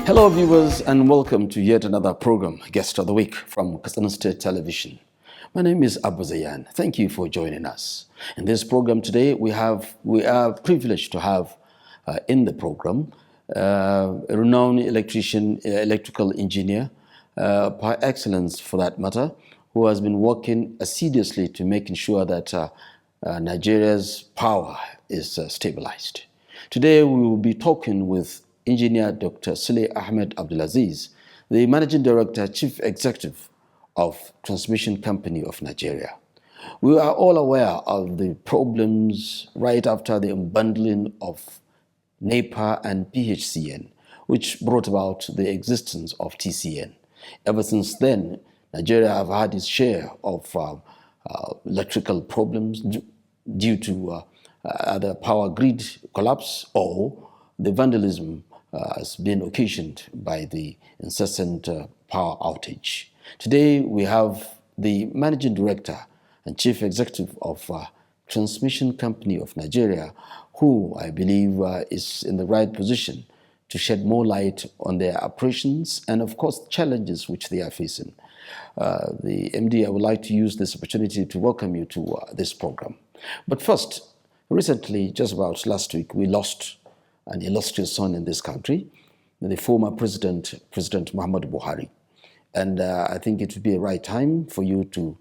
Hello viewers and welcome to yet another program, Guest of the Week from Katsina State Television. My name is Abba Zayyan. Thank you for joining us. In this program today we are privileged to have in the program a renowned electrical engineer, par excellence for that matter, who has been working assiduously to making sure that Nigeria's power is stabilized. Today we will be talking with Engineer Dr. Saleh Ahmed Abdulaziz, the Managing Director, Chief Executive of Transmission Company of Nigeria. We are all aware of the problems right after the unbundling of NEPA and PHCN, which brought about the existence of TCN. Ever since then, Nigeria have had its share of electrical problems due to either power grid collapse or the vandalism has been occasioned by the incessant power outage. Today we have the Managing Director and Chief Executive of Transmission Company of Nigeria, who I believe is in the right position to shed more light on their operations and of course challenges which they are facing. The MD, I would like to use this opportunity to welcome you to this program. But first, recently, just about last week, we lost an illustrious son in this country, the former President Muhammad Buhari. And I think it would be a right time for you to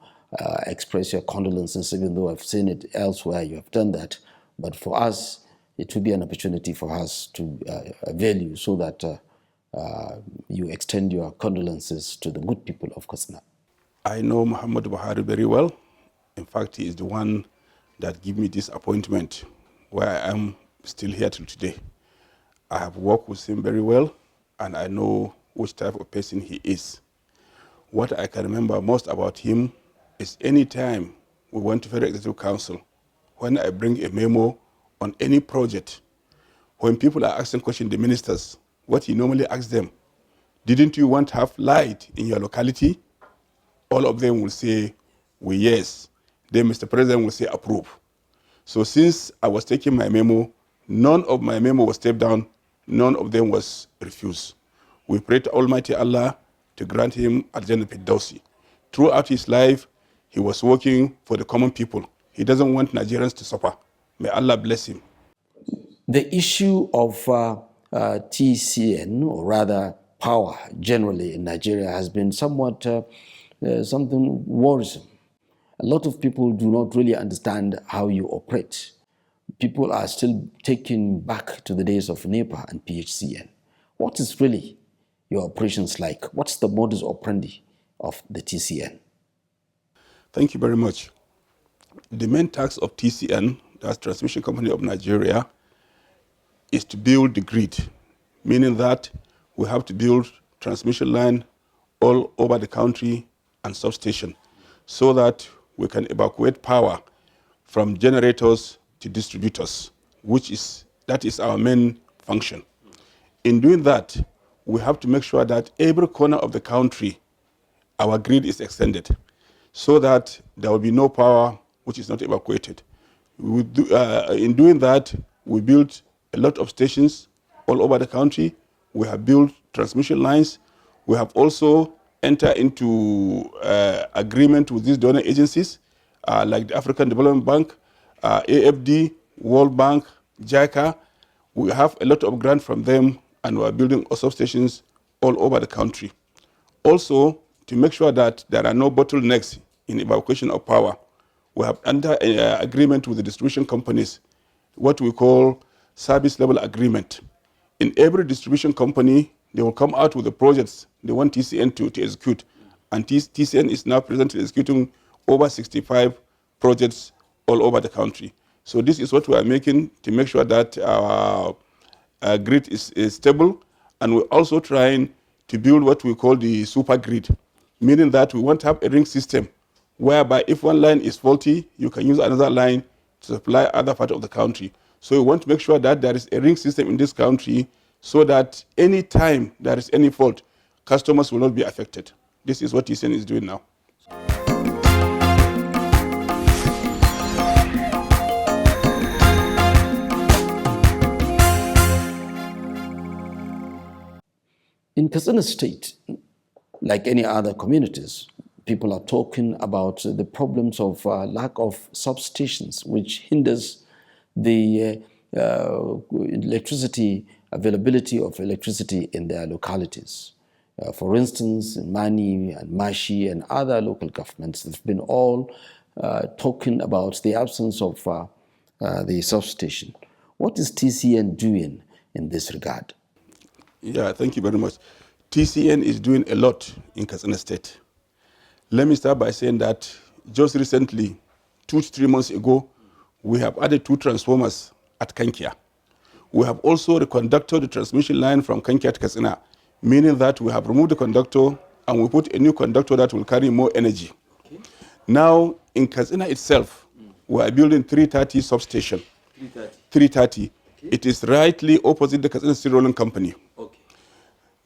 express your condolences, even though I've seen it elsewhere, you have done that. But for us, it would be an opportunity for us to avail you so that you extend your condolences to the good people of Katsina. I know Muhammad Buhari very well. In fact, he is the one that gave me this appointment where I am still here till today. I have worked with him very well, and I know which type of person he is. What I can remember most about him is any time we went to Federal Executive Council, when I bring a memo on any project, when people are asking questions, the ministers, what he normally asks them, didn't you want to have light in your locality? All of them will say, well, yes. Then Mr. President will say, approve. So since I was taking my memo, none of my memo was stepped down, none of them was refused. We pray to Almighty Allah to grant him Al-Jannah Firdausi. Throughout his life, he was working for the common people. He doesn't want Nigerians to suffer. May Allah bless him. The issue of TCN, or rather power generally in Nigeria, has been somewhat something worrisome. A lot of people do not really understand how you operate. People are still taken back to the days of NEPA and PHCN. What is really your operations like? What's the modus operandi of the TCN? Thank you very much. The main task of TCN, that's Transmission Company of Nigeria, is to build the grid, meaning that we have to build transmission line all over the country and substation so that we can evacuate power from generators to distributors, that is our main function. In doing that, we have to make sure that every corner of the country, our grid is extended so that there will be no power which is not evacuated. In doing that, we built a lot of stations all over the country. We have built transmission lines. We have also entered into agreement with these donor agencies like the African Development Bank, AFD, World Bank, JICA. We have a lot of grant from them, and we are building substations all over the country. Also, to make sure that there are no bottlenecks in evacuation of power, we have entered an agreement with the distribution companies, what we call service level agreement. In every distribution company, they will come out with the projects they want TCN to execute. And TCN is now presently executing over 65 projects all over the country. So this is what we are making to make sure that our grid is stable, and we're also trying to build what we call the super grid, meaning that we want to have a ring system whereby if one line is faulty, you can use another line to supply other part of the country. So we want to make sure that there is a ring system in this country so that any time there is any fault, customers will not be affected. This is what TCN is doing now. In Katsina State, like any other communities, people are talking about the problems of lack of substations, which hinders the electricity, availability of electricity in their localities. For instance, Mani and Mashi and other local governments have been all talking about the absence of the substation. What is TCN doing in this regard? Yeah, thank you very much. TCN is doing a lot in Katsina State. Let me start by saying that just recently, 2 to 3 months ago, we have added 2 transformers at Kankia. We have also reconducted the transmission line from Kankia to Katsina, meaning that we have removed the conductor and we put a new conductor that will carry more energy. Okay. Now, in Katsina itself, we are building 330 substation. 330. Okay. It is rightly opposite the Katsina State Rolling Company. Okay.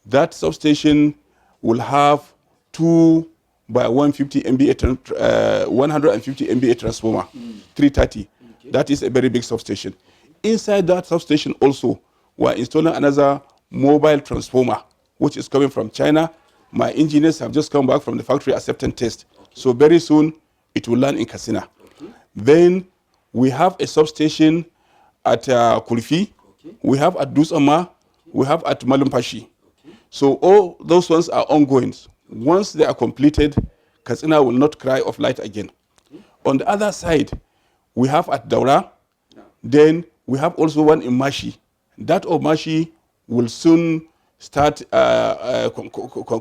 That substation will have 2 by 150 MVA, 150 MVA transformer, 330. Okay. That is a very big substation. Inside that substation also, we are installing another mobile transformer, which is coming from China. My engineers have just come back from the factory acceptance test. Okay. So very soon, it will land in Katsina. Okay. Then we have a substation at Kulfi. Okay. We have at Dusama. Okay. We have at Malam Abba Zayyan. Okay. So all those ones are ongoing. Once they are completed, Katsina will not cry of light again. Okay. On the other side, we have at Daura. No. Then we have also one in Mashi. That of Mashi will soon start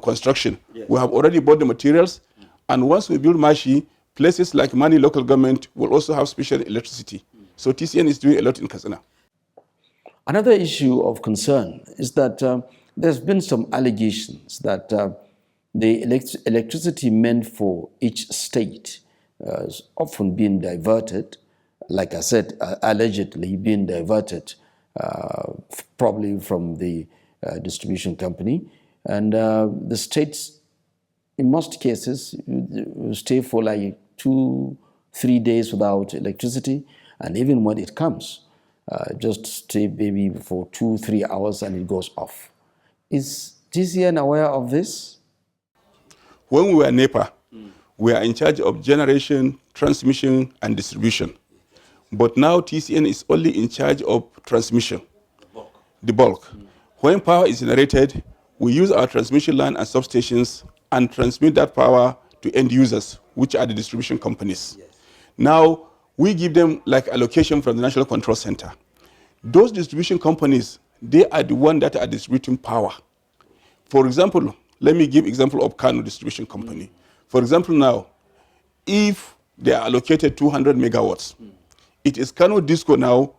construction. Yes. We have already bought the materials. And once we build Mashi, places like Mani local government will also have special electricity. So TCN is doing a lot in Katsina. Another issue of concern is that there's been some allegations that the electricity meant for each state is often being diverted, like I said, allegedly being diverted probably from the distribution company. And the states, in most cases, stay for like 2-3 days without electricity. And even when it comes, just stay maybe for 2-3 hours and it goes off. Is TCN aware of this? When we were NEPA, we are in charge of generation, transmission, and distribution. But now TCN is only in charge of transmission, the bulk. When power is generated, we use our transmission line and substations and transmit that power to end users, which are the distribution companies. Yes. Now, we give them like allocation from the National Control Center. Those distribution companies, they are the ones that are distributing power. For example, let me give example of Kano Distribution Company. For example now, if they are allocated 200 megawatts, it is Kano Disco now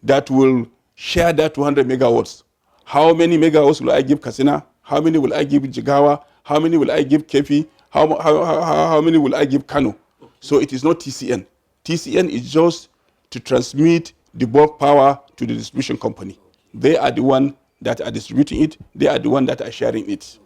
that will share that 200 megawatts. How many megawatts will I give Katsina? How many will I give Jigawa? How many will I give Kefi? How many will I give Kano? Okay. So it is not TCN. TCN is just to transmit the bulk power to the distribution company. They are the one that are distributing it. They are the one that are sharing it.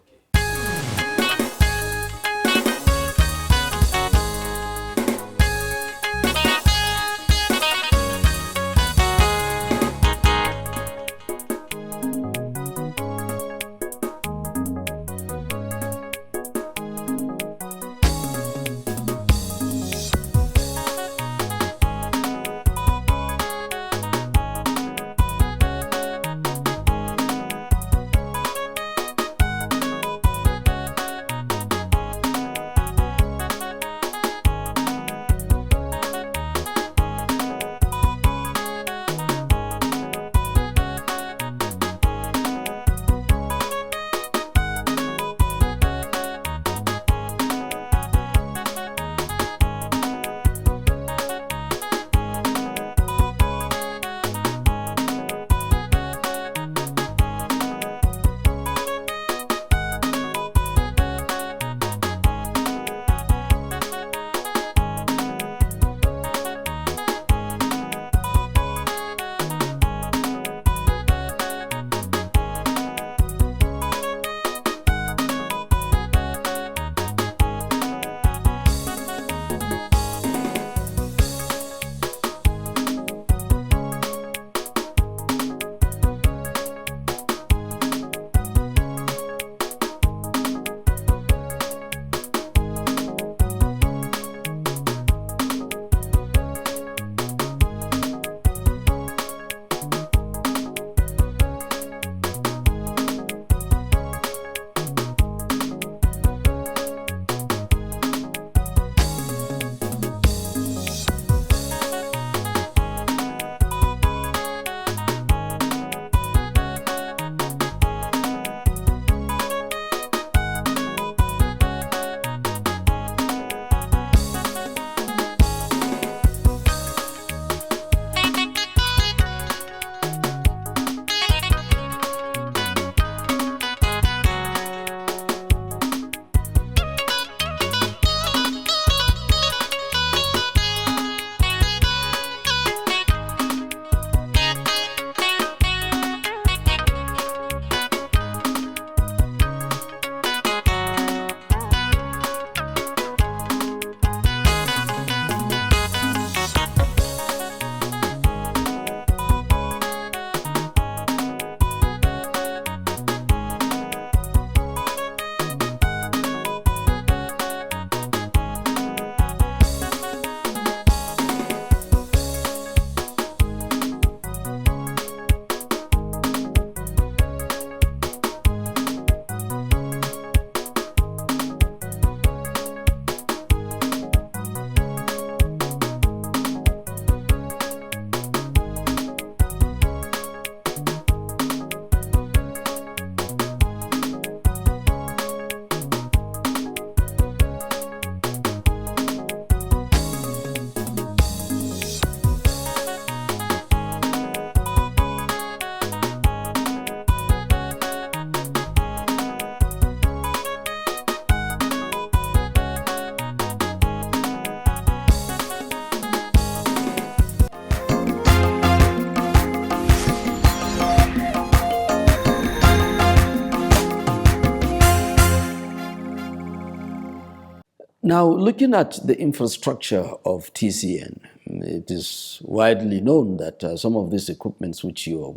Now, looking at the infrastructure of TCN, it is widely known that some of these equipments which you are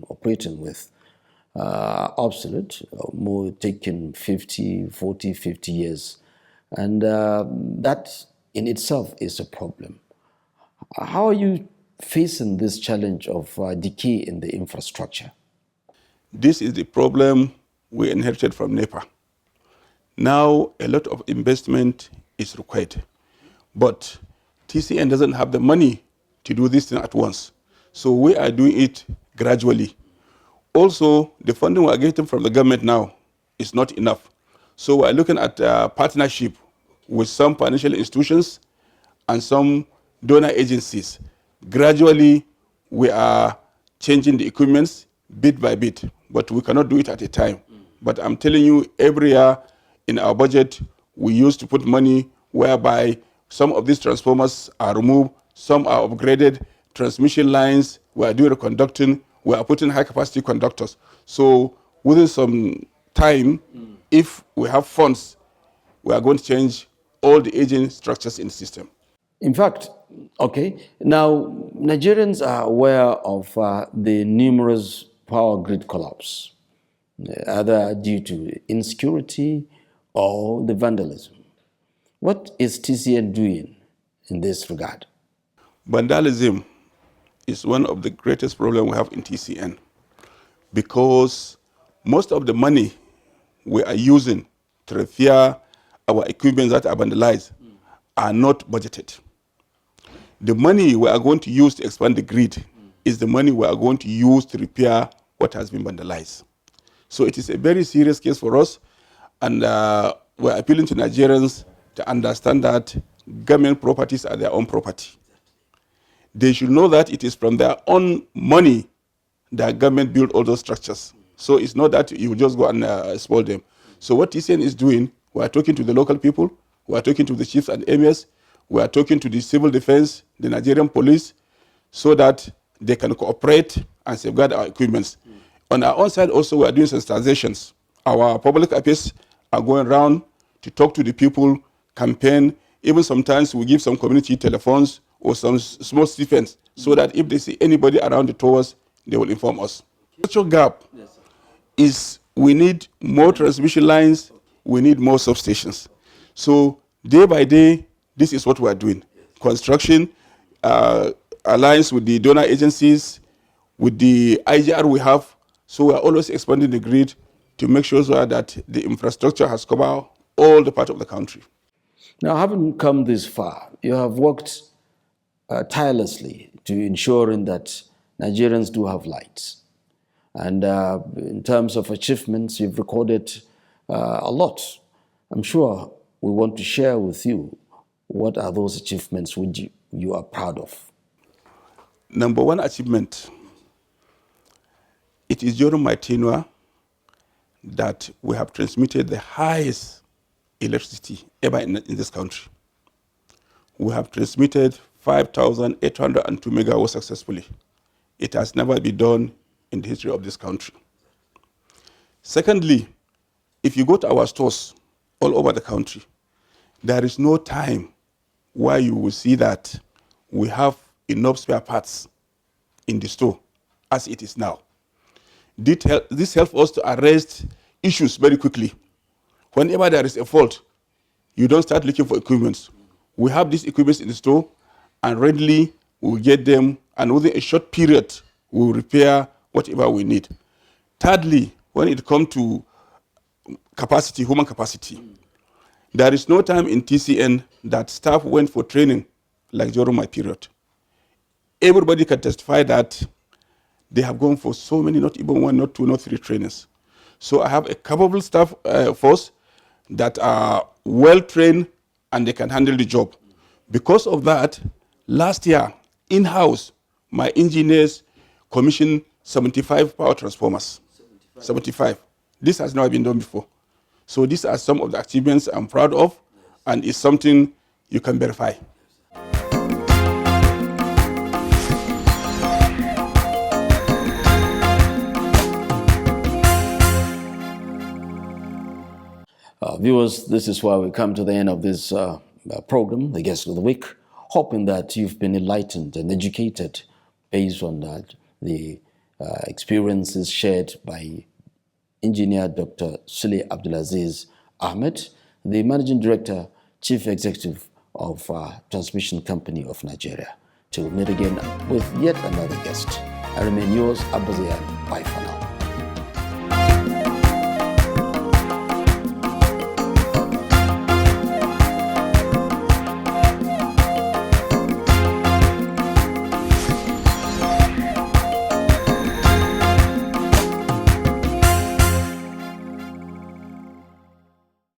operating with, obsolete, more taken 50, 40, 50 years. And that in itself is a problem. How are you facing this challenge of decay in the infrastructure? This is the problem we inherited from NEPA. Now, a lot of investment is required, but TCN doesn't have the money to do this thing at once. So we are doing it gradually. Also, the funding we are getting from the government now is not enough. So we are looking at partnership with some financial institutions and some donor agencies. Gradually, we are changing the equipments bit by bit, but we cannot do it at a time. But I'm telling you, every year in our budget, we used to put money whereby some of these transformers are removed, some are upgraded, transmission lines, we are doing reconducting, we are putting high capacity conductors. So within some time, if we have funds, we are going to change all the aging structures in the system. In fact, okay, now Nigerians are aware of the numerous power grid collapse, either due to insecurity or the vandalism. What is TCN doing in this regard? Vandalism is one of the greatest problems we have in TCN because most of the money we are using to repair our equipment that are vandalized are not budgeted. The money we are going to use to expand the grid is the money we are going to use to repair what has been vandalized. So it is a very serious case for us, and we're appealing to Nigerians to understand that government properties are their own property. They should know that it is from their own money that government built all those structures. So it's not that you just go and spoil them. So what TCN is doing, we are talking to the local people, we are talking to the chiefs and emirs, we are talking to the civil defense, the Nigerian police, so that they can cooperate and safeguard our equipments. On our own side also, we are doing sensitizations. Our public affairs are going around to talk to the people, campaign. Even sometimes we give some community telephones or some small stipends so that if they see anybody around the towers, they will inform us. The structural gap is we need more transmission lines, we need more substations. So day by day, this is what we are doing. Construction, alliance with the donor agencies, with the IGR we have. So we are always expanding the grid to make sure that the infrastructure has covered all the part of the country. Now, having come this far, you have worked tirelessly to ensuring that Nigerians do have lights. And in terms of achievements, you've recorded a lot. I'm sure we want to share with you what are those achievements which you are proud of. Number one achievement, it is during my tenure that we have transmitted the highest electricity ever in this country. We have transmitted 5,802 megawatts successfully. It has never been done in the history of this country. Secondly, if you go to our stores all over the country, there is no time where you will see that we have enough spare parts in the store as it is now. This helps us to arrest issues very quickly. Whenever there is a fault, you don't start looking for equipment. We have these equipments in the store, and readily we will get them, and within a short period, we will repair whatever we need. Thirdly, when it comes to capacity, human capacity, there is no time in TCN that staff went for training like during my period. Everybody can testify that they have gone for so many, not even one, not two, not three trainings. So I have a capable staff force that are well trained and they can handle the job. Because of that, last year, in-house, my engineers commissioned 75 power transformers. 75. This has never been done before. So these are some of the achievements I'm proud of, and it's something you can verify. Viewers, this is why we come to the end of this program, the Guest of the Week, hoping that you've been enlightened and educated based on the experiences shared by Engineer Dr. Sule Abdulaziz Ahmed, the Managing Director, Chief Executive of Transmission Company of Nigeria. Till we meet again with yet another guest. I remain yours, Abba Zayyan. Bye for now.